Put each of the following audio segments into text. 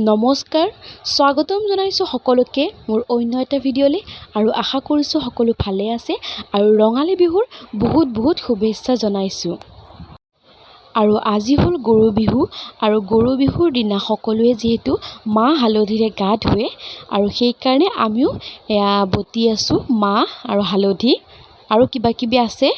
নমস্কাৰ স্বাগতম জনাইছোঁ সকলোকে মোৰ অন্য এটা ভিডিঅ'লৈ আৰু আশা কৰিছোঁ সকলো ভালে আছে আৰু ৰঙালী বিহুৰ বহুত শুভেচ্ছা জনাইছোঁ। আৰু আজি হ'ল গৰু বিহু আৰু গৰু বিহুৰ দিনা সকলোৱে যিহেতু মাহ হালধিৰে গা ধুৱে আৰু সেইকাৰণে আমিও বতি আছোঁ মাহ আৰু হালধি আৰু কিবা কিবি আছে।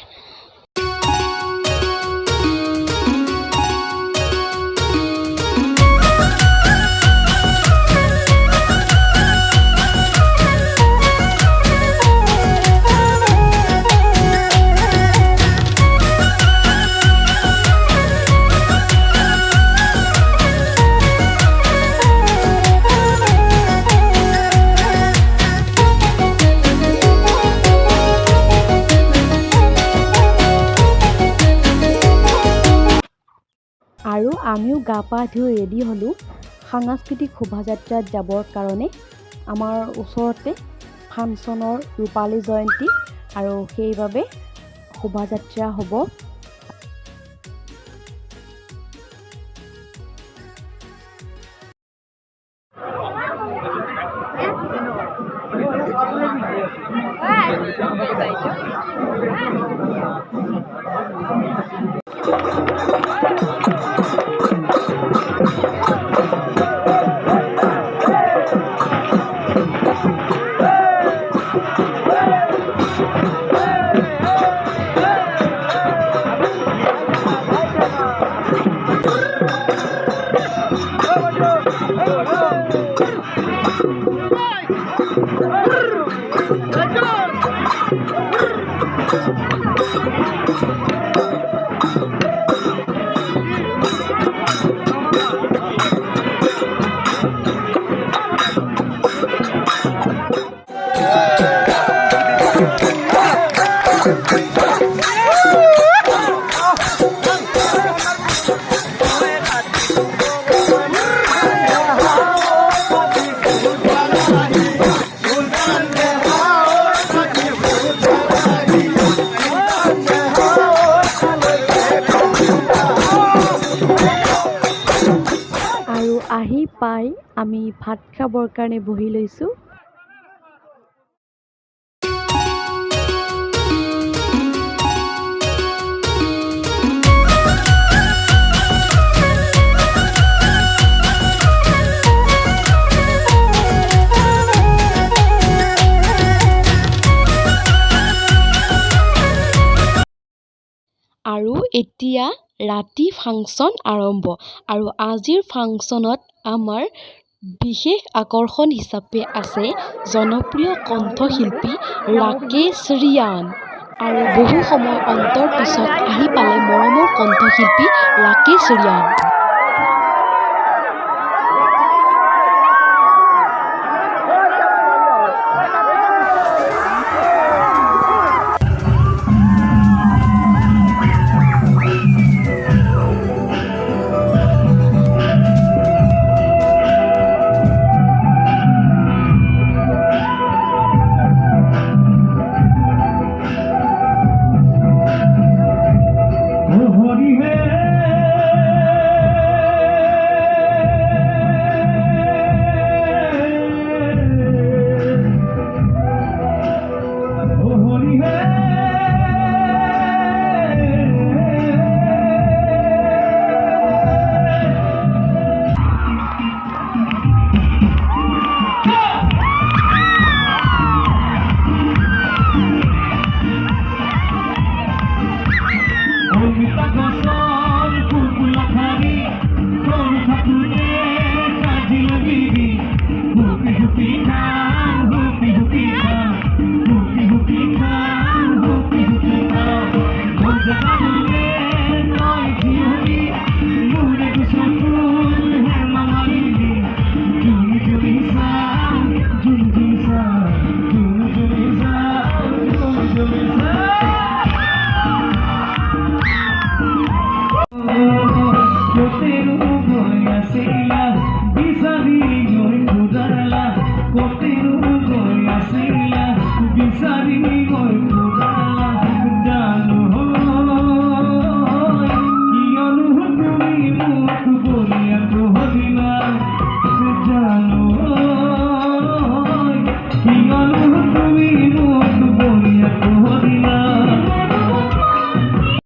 আৰু আমিও গা পা ধুই ৰেডি হ'লোঁ সাংস্কৃতিক শোভাযাত্ৰাত যাবৰ কাৰণে। আমাৰ ওচৰতে ফাংচনৰ ৰূপালী জয়ন্তী আৰু সেইবাবে শোভাযাত্ৰা হ'ব। আহি পাই আমি ভাত খাবৰ কাৰণে বহি লৈছোঁ। আৰু এতিয়া ৰাতি ফাংচন আৰম্ভ আৰু আজিৰ ফাংচনত আমাৰ বিশেষ আকৰ্ষণ হিচাপে আছে জনপ্ৰিয় কণ্ঠশিল্পী ৰাকেশ ৰিয়ান। আৰু বহু সময় অন্তৰ পিছত আহি পালে মৰমৰ কণ্ঠশিল্পী ৰাকেশ ৰিয়ান। তুমি